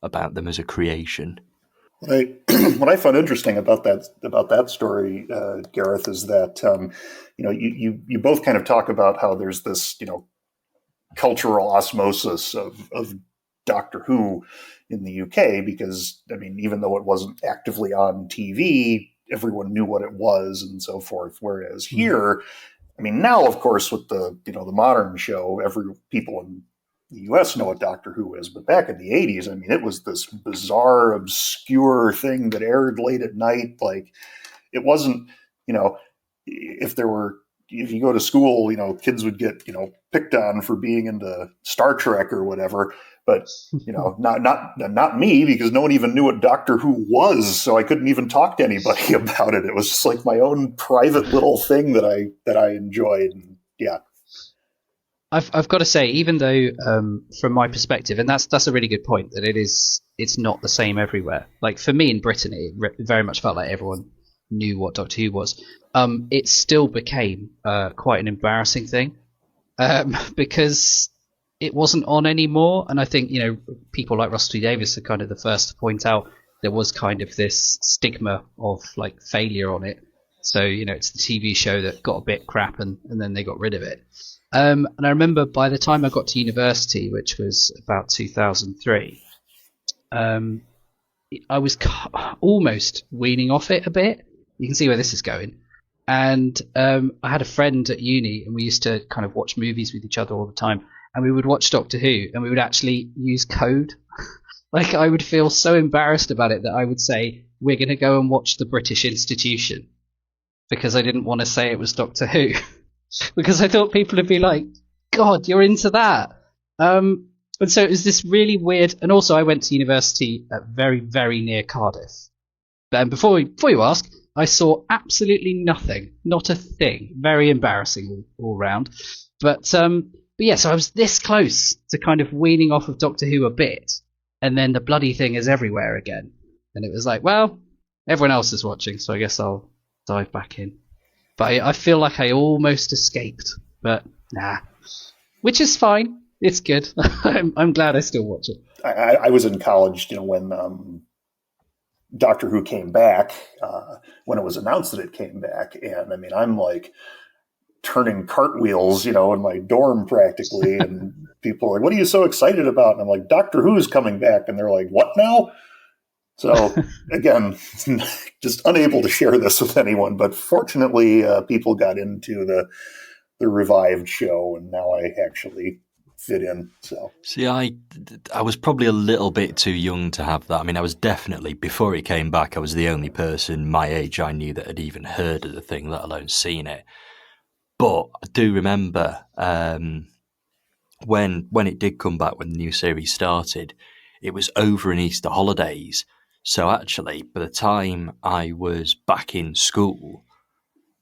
about them as a creation. What I found interesting about that story, Gareth, is that you both kind of talk about how there's this cultural osmosis of Doctor Who in the UK, because even though it wasn't actively on TV, everyone knew what it was and so forth. Whereas here, now of course with the the modern show, people in the US know what Doctor Who is, but back in the 80s, it was this bizarre, obscure thing that aired late at night. Like, it wasn't, if you go to school, kids would get, picked on for being into Star Trek or whatever, but, not me, because no one even knew what Doctor Who was. So I couldn't even talk to anybody about it. It was just like my own private little thing that I enjoyed. And yeah. I've got to say, even though from my perspective, and that's a really good point, that it's not the same everywhere. Like, for me in Britain, it very much felt like everyone knew what Doctor Who was. It still became quite an embarrassing thing because it wasn't on anymore. And I think people like Russell T Davies are kind of the first to point out there was kind of this stigma of like failure on it. So it's the TV show that got a bit crap and then they got rid of it. And I remember by the time I got to university, which was about 2003, I was almost weaning off it a bit. You can see where this is going. And I had a friend at uni, and we used to kind of watch movies with each other all the time. And we would watch Doctor Who, and we would actually use code. Like, I would feel so embarrassed about it that I would say, we're going to go and watch The British Institution, because I didn't want to say it was Doctor Who. Because I thought people would be like, God, you're into that. And so it was this really weird. And also, I went to university at very, very near Cardiff. And before you ask, I saw absolutely nothing, not a thing. Very embarrassing all round. But yeah, so I was this close to kind of weaning off of Doctor Who a bit, and then the bloody thing is everywhere again. And it was like, well, everyone else is watching, so I guess I'll dive back in. But I feel like I almost escaped, but nah, which is fine. It's good. I'm glad I still watch it. I was in college, when Doctor Who came back, when it was announced that it came back, and I'm like turning cartwheels, in my dorm practically, and people are like, "What are you so excited about?" And I'm like, "Doctor Who's coming back," and they're like, "What now?" So again, just unable to share this with anyone, but fortunately, people got into the revived show, and now I actually fit in. So see, I was probably a little bit too young to have that. I was definitely, before it came back, I was the only person my age I knew that had even heard of the thing, let alone seen it. But I do remember when it did come back, when the new series started, it was over in Easter holidays. So actually, by the time I was back in school,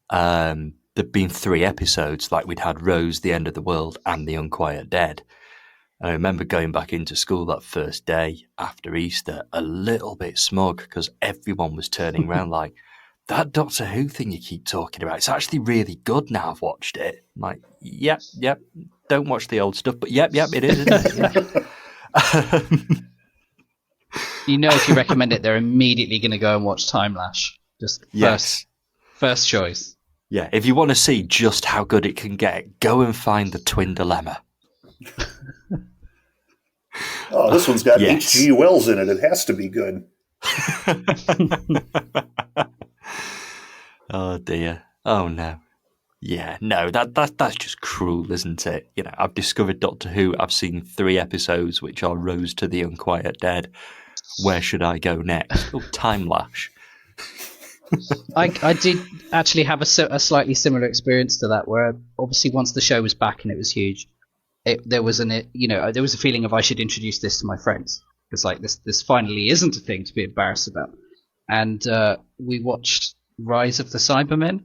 there'd been 3 episodes. Like, we'd had Rose, The End of the World, and The Unquiet Dead. And I remember going back into school that first day after Easter, a little bit smug, because everyone was turning around like, that Doctor Who thing you keep talking about, it's actually really good now I've watched it. I'm like, yep, don't watch the old stuff, but yep, it is, isn't it? You know, if you recommend it, they're immediately going to go and watch Time Lash. Just first choice. Yeah, if you want to see just how good it can get, go and find The Twin Dilemma. Oh, this one's got H.G. Wells in it. It has to be good. Oh dear. Oh no. Yeah, no, that's just cruel, isn't it? You know, I've discovered Doctor Who. I've seen 3 episodes, which are Rose to the Unquiet Dead. Where should I go next? Oh, Time Lash. I did actually have a slightly similar experience to that, where obviously once the show was back and it was huge, there was a feeling of I should introduce this to my friends, because like this finally isn't a thing to be embarrassed about. And we watched Rise of the Cybermen,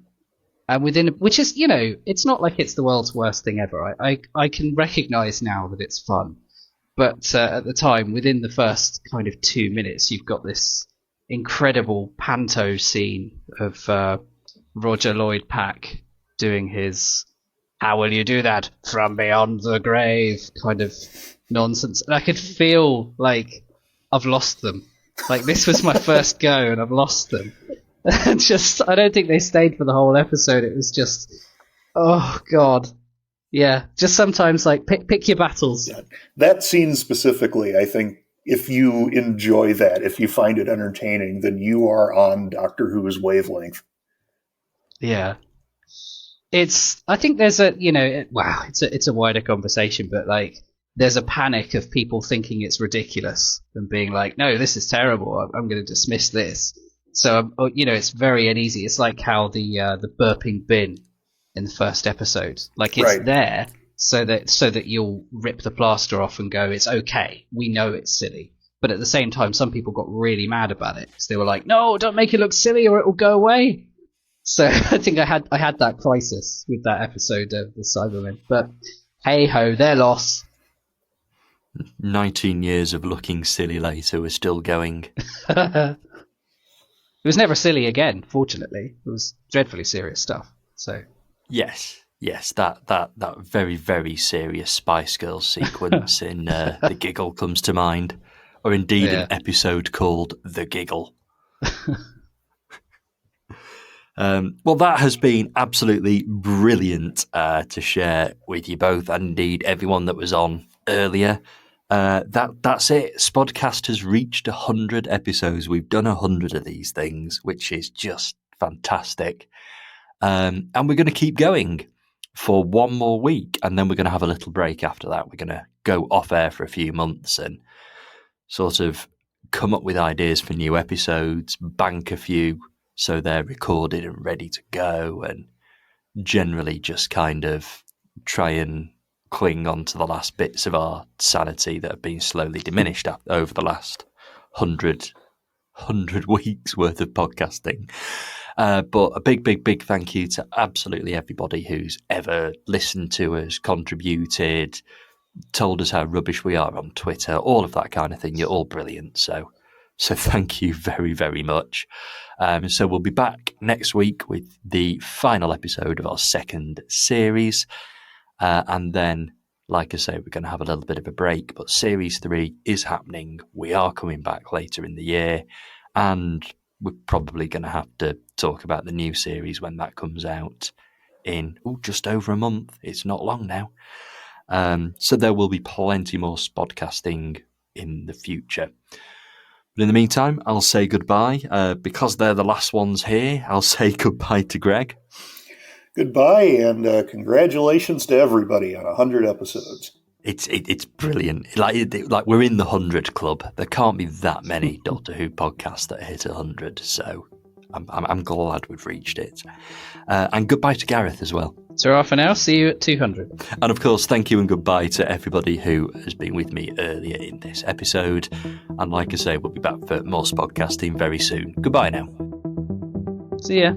and which is, you know, it's not like it's the world's worst thing ever. I can recognise now that it's fun, but at the time, within the first kind of 2 minutes, you've got this incredible panto scene of Roger Lloyd Pack doing his "How will you do that from beyond the grave" kind of nonsense, and I could feel like I've lost them. Like, this was my first go, and I've lost them. And I don't think they stayed for the whole episode. It was just, oh god, yeah. Just sometimes, like, pick your battles. Yeah. That scene specifically, I think, if you enjoy that, if you find it entertaining, then you are on Doctor Who's wavelength. Yeah. I think there's it's a wider conversation, but like, there's a panic of people thinking it's ridiculous and being like, no, this is terrible. I'm going to dismiss this. So, it's very uneasy. It's like how the burping bin in the first episode, like, it's right there so that you'll rip the plaster off and go, it's okay. We know it's silly. But at the same time, some people got really mad about it because they were like, no, don't make it look silly or it will go away. So I think I had that crisis with that episode of the Cybermen. But hey ho, their loss. 19 years of looking silly later, we're still going. It was never silly again, fortunately. It was dreadfully serious stuff. So Yes, that very, very serious Spice Girls sequence in The Giggle comes to mind, or indeed an episode called The Giggle. Well, that has been absolutely brilliant to share with you both, and indeed everyone that was on earlier. That's it. Spodcast has reached 100 episodes. We've done 100 of these things, which is just fantastic. And we're going to keep going for one more week, and then we're going to have a little break after that. We're going to go off air for a few months and sort of come up with ideas for new episodes, bank a few so they're recorded and ready to go, and generally just kind of try and cling on to the last bits of our sanity that have been slowly diminished over the last 100 weeks worth of podcasting. But a big thank you to absolutely everybody who's ever listened to us, contributed, told us how rubbish we are on Twitter, all of that kind of thing. You're all brilliant. So thank you very, very much. So we'll be back next week with the final episode of our second series. And then, like I say, we're going to have a little bit of a break, but Series 3 is happening. We are coming back later in the year, and we're probably going to have to talk about the new series when that comes out in just over a month. It's not long now. So there will be plenty more spodcasting in the future. But in the meantime, I'll say goodbye. Because they're the last ones here, I'll say goodbye to Greg. Goodbye, and congratulations to everybody on 100 episodes. It's brilliant. Like we're in the 100 club. There can't be that many Doctor Who podcasts that hit 100. So I'm glad we've reached it. And goodbye to Gareth as well. So off for now. See you at 200. And of course, thank you and goodbye to everybody who has been with me earlier in this episode. And like I say, we'll be back for more podcasting very soon. Goodbye now. See ya.